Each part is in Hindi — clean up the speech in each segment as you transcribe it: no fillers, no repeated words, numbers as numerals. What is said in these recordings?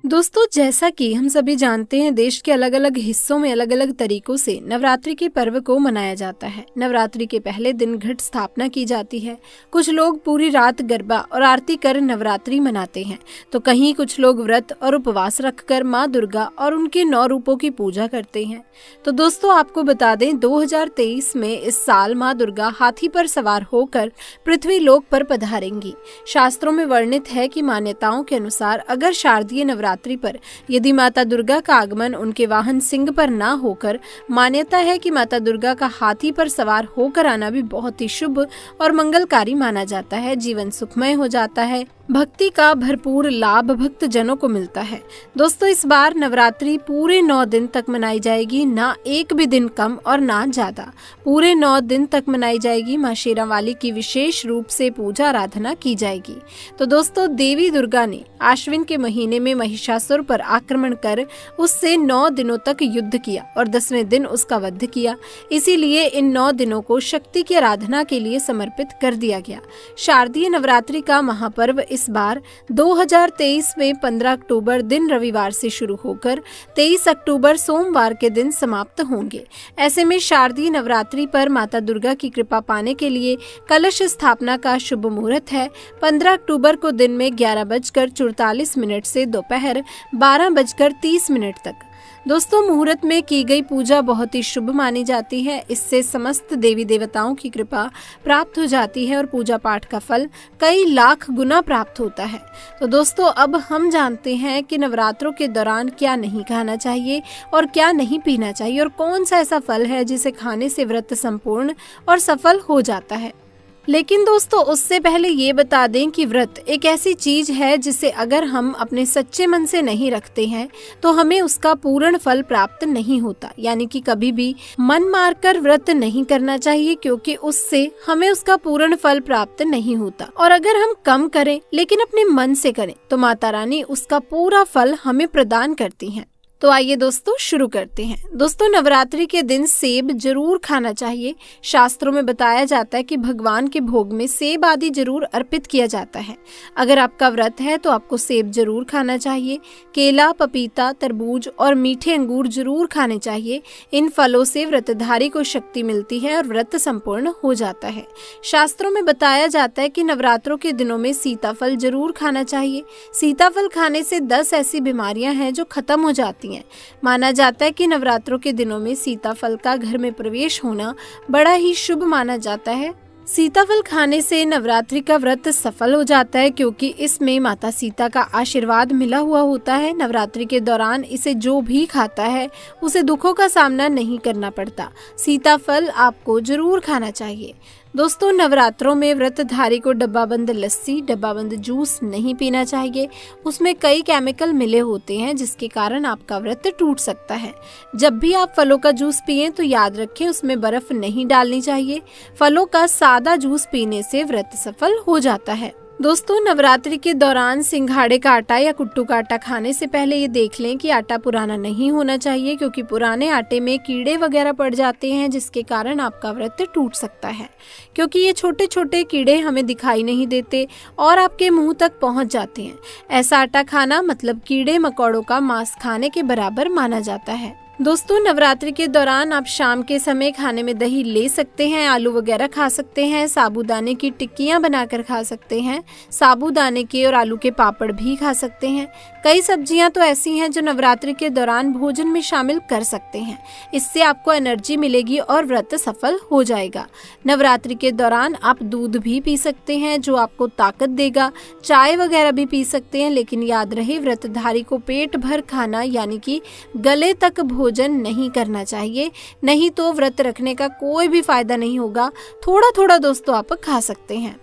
दोस्तों, जैसा कि हम सभी जानते हैं, देश के अलग अलग हिस्सों में अलग अलग तरीकों से नवरात्रि के पर्व को मनाया जाता है। नवरात्रि के पहले दिन घट स्थापना की जाती है। कुछ लोग पूरी रात गरबा और आरती कर नवरात्रि मनाते हैं, तो कहीं कुछ लोग व्रत और उपवास रखकर माँ दुर्गा और उनके 9 रूपों की पूजा करते हैं। तो दोस्तों, आपको बता दें, 2023 में इस साल माँ दुर्गा हाथी पर सवार होकर पृथ्वी लोक पर पधारेंगी। शास्त्रों में वर्णित है कि मान्यताओं के अनुसार अगर शारदीय नवरात्रि पर यदि माता दुर्गा का आगमन उनके वाहन सिंह पर ना होकर, मान्यता है कि माता दुर्गा का हाथी पर सवार होकर आना भी बहुत ही शुभ और मंगलकारी माना जाता है। जीवन सुखमय हो जाता है, भक्ति का भरपूर लाभ भक्त जनों को मिलता है। दोस्तों, इस बार नवरात्रि पूरे 9 दिन तक मनाई जाएगी, ना एक भी दिन कम और ना ज्यादा। पूरे 9 दिन तक मनाई जाएगी। माँ शेरावाली की विशेष रूप से पूजा आराधना की जाएगी। तो दोस्तों, देवी दुर्गा ने आश्विन के महीने में महिषासुर पर आक्रमण कर उससे 9 दिनों तक युद्ध किया और 10वें दिन उसका वध किया। इसीलिए इन 9 दिनों को शक्ति की आराधना के लिए समर्पित कर दिया गया। शारदीय नवरात्रि का महापर्व इस बार 2023 में 15 अक्टूबर दिन रविवार से शुरू होकर 23 अक्टूबर सोमवार के दिन समाप्त होंगे। ऐसे में शारदीय नवरात्रि पर माता दुर्गा की कृपा पाने के लिए कलश स्थापना का शुभ मुहूर्त है 15 अक्टूबर को दिन में 11:44 से दोपहर 12:30 तक। दोस्तों, मुहूर्त में की गई पूजा बहुत ही शुभ मानी जाती है। इससे समस्त देवी देवताओं की कृपा प्राप्त हो जाती है और पूजा पाठ का फल कई लाख गुना प्राप्त होता है। तो दोस्तों, अब हम जानते हैं कि नवरात्रों के दौरान क्या नहीं खाना चाहिए और क्या नहीं पीना चाहिए और कौन सा ऐसा फल है जिसे खाने से व्रत संपूर्ण और सफल हो जाता है। लेकिन दोस्तों, उससे पहले ये बता दें कि व्रत एक ऐसी चीज है जिसे अगर हम अपने सच्चे मन से नहीं रखते हैं तो हमें उसका पूर्ण फल प्राप्त नहीं होता। यानी कि कभी भी मन मारकर व्रत नहीं करना चाहिए, क्योंकि उससे हमें उसका पूर्ण फल प्राप्त नहीं होता। और अगर हम कम करें लेकिन अपने मन से करें तो माता रानी उसका पूरा फल हमें प्रदान करती हैं। तो आइए दोस्तों, शुरू करते हैं। दोस्तों, नवरात्रि के दिन सेब जरूर खाना चाहिए। शास्त्रों में बताया जाता है कि भगवान के भोग में सेब आदि जरूर अर्पित किया जाता है। अगर आपका व्रत है तो आपको सेब जरूर खाना चाहिए। केला, पपीता, तरबूज और मीठे अंगूर जरूर खाने चाहिए। इन फलों से व्रतधारी को शक्ति मिलती है और व्रत संपूर्ण हो जाता है। शास्त्रों में बताया जाता है कि नवरात्रों के दिनों में सीताफल जरूर खाना चाहिए। सीताफल खाने से 10 ऐसी बीमारियां हैं जो खत्म हो जाती हैं। माना जाता है कि नवरात्रों के दिनों में सीताफल का घर में प्रवेश होना बड़ा ही शुभ माना जाता है। सीताफल खाने से नवरात्रि का व्रत सफल हो जाता है, क्योंकि इसमें माता सीता का आशीर्वाद मिला हुआ होता है। नवरात्रि के दौरान इसे जो भी खाता है उसे दुखों का सामना नहीं करना पड़ता। सीताफल आपको जरूर खाना चाहिए। दोस्तों, नवरात्रों में व्रतधारी को डब्बाबंद लस्सी, डब्बाबंद जूस नहीं पीना चाहिए। उसमें कई केमिकल मिले होते हैं जिसके कारण आपका व्रत टूट सकता है। जब भी आप फलों का जूस पिएं तो याद रखें उसमें बर्फ नहीं डालनी चाहिए। फलों का सादा जूस पीने से व्रत सफल हो जाता है। दोस्तों, नवरात्रि के दौरान सिंघाड़े का आटा या कुट्टू का आटा खाने से पहले ये देख लें कि आटा पुराना नहीं होना चाहिए, क्योंकि पुराने आटे में कीड़े वगैरह पड़ जाते हैं जिसके कारण आपका व्रत टूट सकता है। क्योंकि ये छोटे छोटे कीड़े हमें दिखाई नहीं देते और आपके मुंह तक पहुंच जाते हैं। ऐसा आटा खाना मतलब कीड़े मकोड़ों का मांस खाने के बराबर माना जाता है। दोस्तों, नवरात्रि के दौरान आप शाम के समय खाने में दही ले सकते हैं, आलू वगैरह खा सकते हैं, साबूदाने की टिक्कियां बनाकर खा सकते हैं, साबूदाने के और आलू के पापड़ भी खा सकते हैं। कई सब्जियां तो ऐसी हैं जो नवरात्रि के दौरान भोजन में शामिल कर सकते हैं। इससे आपको एनर्जी मिलेगी और व्रत सफल हो जाएगा। नवरात्रि के दौरान आप दूध भी पी सकते हैं जो आपको ताकत देगा। चाय वगैरह भी पी सकते हैं, लेकिन याद रहे व्रतधारी को पेट भर खाना यानी कि गले तक भोजन नहीं करना चाहिए, नहीं तो व्रत रखने का कोई भी फायदा नहीं होगा। थोड़ा थोड़ा दोस्तों आप खा सकते हैं।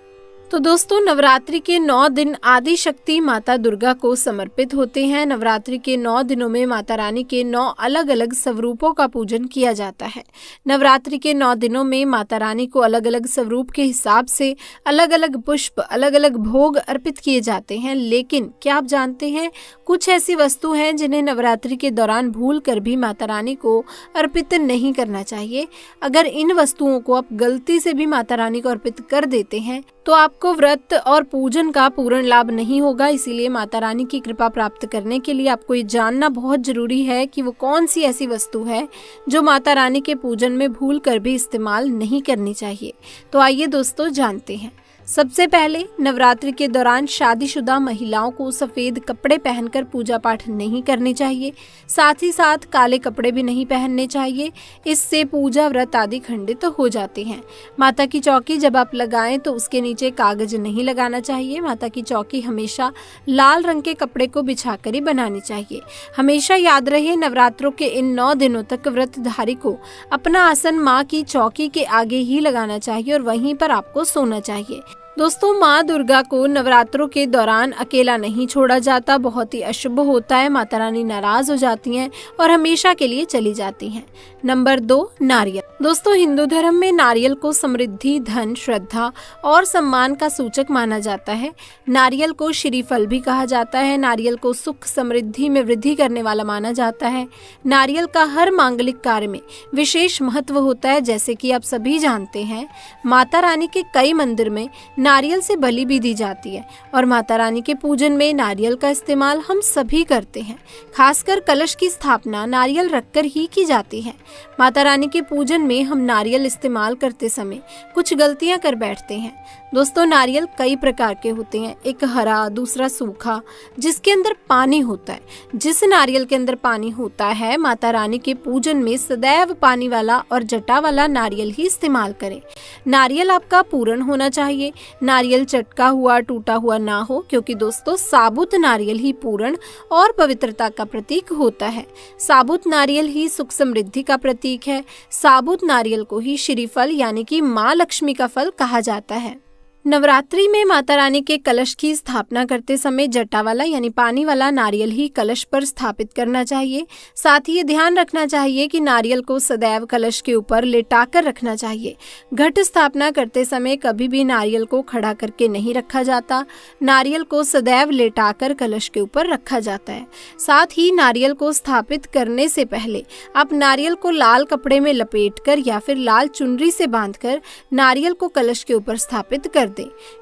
तो दोस्तों, नवरात्रि के 9 दिन आदि शक्ति माता दुर्गा को समर्पित होते हैं। नवरात्रि के 9 दिनों में माता रानी के 9 अलग अलग स्वरूपों का पूजन किया जाता है। नवरात्रि के 9 दिनों में माता रानी को अलग अलग स्वरूप के हिसाब से अलग अलग पुष्प, अलग अलग भोग अर्पित किए जाते हैं। लेकिन क्या आप जानते हैं, कुछ ऐसी वस्तु हैं जिन्हें नवरात्रि के दौरान भूल कर भी माता रानी को अर्पित नहीं करना चाहिए। अगर इन वस्तुओं को आप गलती से भी माता रानी को अर्पित कर देते हैं तो आपको आपको व्रत और पूजन का पूर्ण लाभ नहीं होगा। इसीलिए माता रानी की कृपा प्राप्त करने के लिए आपको ये जानना बहुत जरूरी है कि वो कौन सी ऐसी वस्तु है जो माता रानी के पूजन में भूल कर भी इस्तेमाल नहीं करनी चाहिए। तो आइए दोस्तों जानते हैं। सबसे पहले, नवरात्रि के दौरान शादीशुदा महिलाओं को सफेद कपड़े पहनकर पूजा पाठ नहीं करनी चाहिए। साथ ही साथ काले कपड़े भी नहीं पहनने चाहिए। इससे पूजा व्रत आदि खंडित हो जाते हैं। माता की चौकी जब आप लगाएं तो उसके नीचे कागज नहीं लगाना चाहिए। माता की चौकी हमेशा लाल रंग के कपड़े को बिछाकर ही बनानी चाहिए। हमेशा याद रहे, नवरात्रों के इन 9 दिनों तक व्रतधारी को अपना आसन माँ की चौकी के आगे ही लगाना चाहिए और वहीं पर आपको सोना चाहिए। दोस्तों, माँ दुर्गा को नवरात्रों के दौरान अकेला नहीं छोड़ा जाता। बहुत ही अशुभ होता है। माता रानी नाराज हो जाती हैं और हमेशा के लिए चली जाती हैं। नंबर 2, नारियल। दोस्तों, हिंदू धर्म में नारियल को समृद्धि, धन, श्रद्धा और सम्मान का सूचक माना जाता है। नारियल को श्रीफल भी कहा जाता है। नारियल को सुख समृद्धि में वृद्धि करने वाला माना जाता है। नारियल का हर मांगलिक कार्य में विशेष महत्व होता है। जैसे कि आप सभी जानते हैं, माता रानी के कई मंदिर में नारियल से बलि भी दी जाती है और माता रानी के पूजन में नारियल का इस्तेमाल हम सभी करते हैं। खासकर कलश की स्थापना नारियल रखकर ही की जाती है। माता रानी के पूजन में हम नारियल इस्तेमाल करते समय कुछ गलतियां कर बैठते हैं। दोस्तों, नारियल कई प्रकार के होते हैं। एक हरा, दूसरा सूखा, जिसके अंदर पानी होता है। जिस नारियल के अंदर पानी होता है, माता रानी के पूजन में सदैव पानी वाला और जटा वाला नारियल ही इस्तेमाल करें। नारियल आपका पूर्ण होना चाहिए। नारियल चटका हुआ, टूटा हुआ ना हो, क्योंकि दोस्तों साबुत नारियल ही पूर्ण और पवित्रता का प्रतीक होता है। साबुत नारियल ही सुख समृद्धि का प्रतीक है। साबुत नारियल को ही श्रीफल यानी कि माँ लक्ष्मी का फल कहा जाता है। नवरात्रि में माता रानी के कलश की स्थापना करते समय जटा वाला यानी पानी वाला नारियल ही कलश पर स्थापित करना चाहिए। साथ ही ये ध्यान रखना चाहिए कि नारियल को सदैव कलश के ऊपर लेटाकर रखना चाहिए। घट स्थापना करते समय कभी भी नारियल को खड़ा करके नहीं रखा जाता। नारियल को सदैव लेटाकर कलश के ऊपर रखा जाता है। साथ ही नारियल को स्थापित करने से पहले आप नारियल को लाल कपड़े में लपेटकर या फिर लाल चुनरी से बांधकर नारियल को कलश के ऊपर स्थापित कर दें।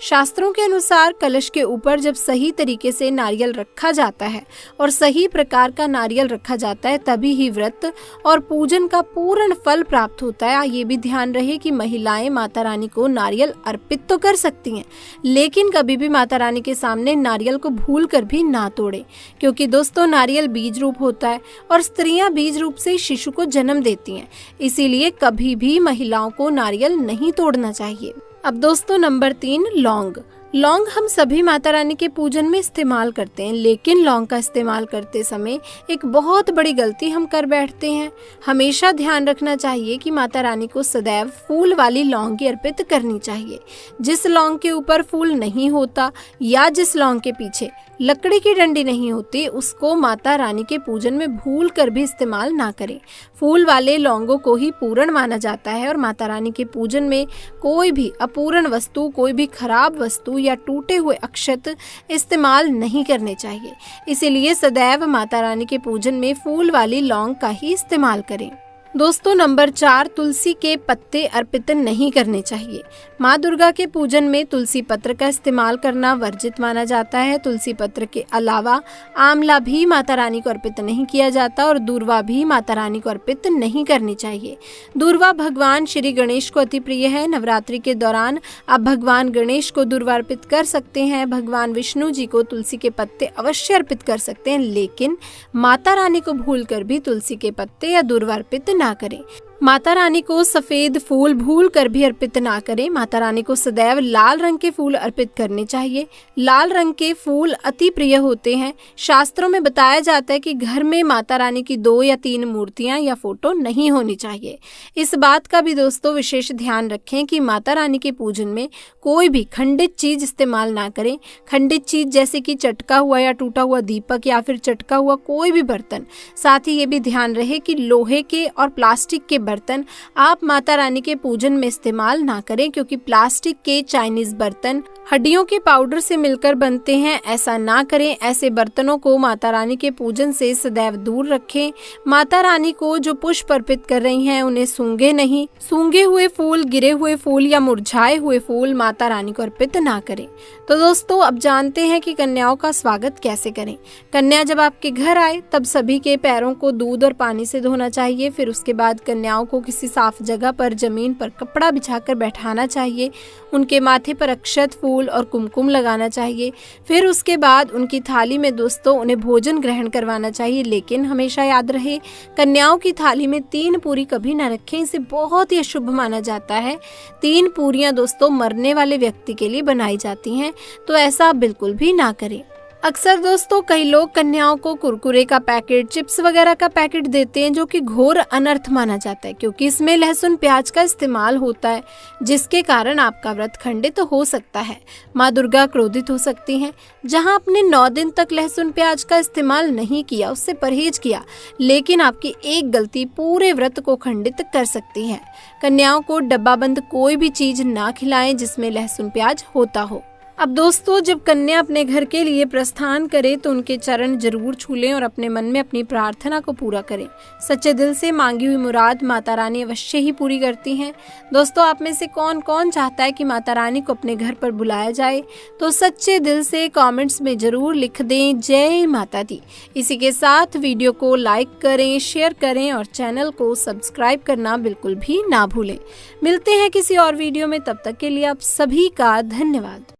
शास्त्रों के अनुसार कलश के ऊपर जब सही तरीके से नारियल रखा जाता है और सही प्रकार का नारियल रखा जाता है, तभी ही व्रत और पूजन का पूर्ण फल प्राप्त होता है। ये भी ध्यान रहे कि महिलाएं माता रानी को नारियल अर्पित तो कर सकती हैं, लेकिन कभी भी माता रानी के सामने नारियल को भूल कर भी ना तोड़े, क्योंकि दोस्तों नारियल बीज रूप होता है और स्त्रियां बीज रूप से शिशु को जन्म देती हैं। इसीलिए कभी भी महिलाओं को नारियल नहीं तोड़ना चाहिए। अब दोस्तों, नंबर 3, लौंग। लौंग हम सभी माता रानी के पूजन में इस्तेमाल करते हैं, लेकिन लौंग का इस्तेमाल करते समय एक बहुत बड़ी गलती हम कर बैठते हैं। हमेशा ध्यान रखना चाहिए कि माता रानी को सदैव फूल वाली लौंग ही अर्पित करनी चाहिए। जिस लौंग के ऊपर फूल नहीं होता या जिस लौंग के पीछे लकड़ी की डंडी नहीं होती, उसको माता रानी के पूजन में भूल कर भी इस्तेमाल ना करें। फूल वाले लौंगों को ही पूर्ण माना जाता है और माता रानी के पूजन में कोई भी अपूर्ण वस्तु, कोई भी खराब वस्तु या टूटे हुए अक्षत इस्तेमाल नहीं करने चाहिए। इसीलिए सदैव माता रानी के पूजन में फूल वाली लौंग का ही इस्तेमाल करें। दोस्तों, नंबर 4, तुलसी के पत्ते अर्पित नहीं करने चाहिए। माँ दुर्गा के पूजन में तुलसी पत्र का इस्तेमाल करना वर्जित माना जाता है। तुलसी पत्र के अलावा आंवला भी माता रानी को अर्पित नहीं किया जाता और दूर्वा भी माता रानी को अर्पित नहीं करनी चाहिए। दूर्वा भगवान श्री गणेश को अति प्रिय है। नवरात्रि के दौरान आप भगवान गणेश को दूर्वा अर्पित कर सकते हैं। भगवान विष्णु जी को तुलसी के पत्ते अवश्य अर्पित कर सकते हैं, लेकिन माता रानी को भूल कर भी तुलसी के पत्ते या दूर्वा अर्पित ना करें। माता रानी को सफेद फूल भूल कर भी अर्पित ना करें। माता रानी को सदैव लाल रंग के फूल अर्पित करने चाहिए। लाल रंग के फूल अति प्रिय होते हैं। शास्त्रों में बताया जाता है कि घर में माता रानी की 2 या 3 मूर्तियां या फोटो नहीं होनी चाहिए। इस बात का भी दोस्तों विशेष ध्यान रखें कि माता रानी के पूजन में कोई भी खंडित चीज इस्तेमाल ना करें। खंडित चीज जैसे कि चटका हुआ या टूटा हुआ दीपक या फिर चटका हुआ कोई भी बर्तन। साथ ही ये भी ध्यान रहे कि लोहे के और प्लास्टिक के बर्तन आप माता रानी के पूजन में इस्तेमाल ना करें, क्योंकि प्लास्टिक के चाइनीज बर्तन हड्डियों के पाउडर से मिलकर बनते हैं। ऐसा ना करें। ऐसे बर्तनों को माता रानी के पूजन से सदैव दूर रखें। माता रानी को जो पुष्प अर्पित कर रही हैं उन्हें सूंघे नहीं। सूंघे हुए फूल, गिरे हुए फूल या मुरझाए हुए फूल माता रानी को अर्पित ना करें। तो दोस्तों, अब जानते हैं कि कन्याओं का स्वागत कैसे करें। कन्या जब आपके घर आए तब सभी के पैरों को दूध और पानी से धोना चाहिए। फिर उसके बाद कन्याओं को किसी साफ जगह पर जमीन पर कपड़ा बिछाकर बैठाना चाहिए। उनके माथे पर अक्षत, फूल और कुमकुम लगाना चाहिए। फिर उसके बाद उनकी थाली में दोस्तों उन्हें भोजन ग्रहण करवाना चाहिए। लेकिन हमेशा याद रहे, कन्याओं की थाली में 3 पूरी कभी न रखें, इसे बहुत ही अशुभ माना जाता है। 3 पूरियां दोस्तों मरने वाले व्यक्ति के लिए बनाई जाती हैं, तो ऐसा बिल्कुल भी ना करें। अक्सर दोस्तों कई लोग कन्याओं को कुरकुरे का पैकेट, चिप्स वगैरह का पैकेट देते हैं, जो कि घोर अनर्थ माना जाता है, क्योंकि इसमें लहसुन प्याज का इस्तेमाल होता है, जिसके कारण आपका व्रत खंडित हो सकता है। माँ दुर्गा क्रोधित हो सकती हैं। जहां आपने 9 दिन तक लहसुन प्याज का इस्तेमाल नहीं किया, उससे परहेज किया, लेकिन आपकी एक गलती पूरे व्रत को खंडित कर सकती है। कन्याओं को डब्बाबंद कोई भी चीज ना खिलाएं जिसमें लहसुन प्याज होता हो। अब दोस्तों, जब कन्या अपने घर के लिए प्रस्थान करे तो उनके चरण जरूर छू लें और अपने मन में अपनी प्रार्थना को पूरा करें। सच्चे दिल से मांगी हुई मुराद माता रानी अवश्य ही पूरी करती हैं। दोस्तों, आप में से कौन कौन चाहता है कि माता रानी को अपने घर पर बुलाया जाए, तो सच्चे दिल से कमेंट्स में जरूर लिख दें जय माता दी। इसी के साथ वीडियो को लाइक करें, शेयर करें और चैनल को सब्सक्राइब करना बिल्कुल भी ना भूलें। मिलते हैं किसी और वीडियो में, तब तक के लिए आप सभी का धन्यवाद।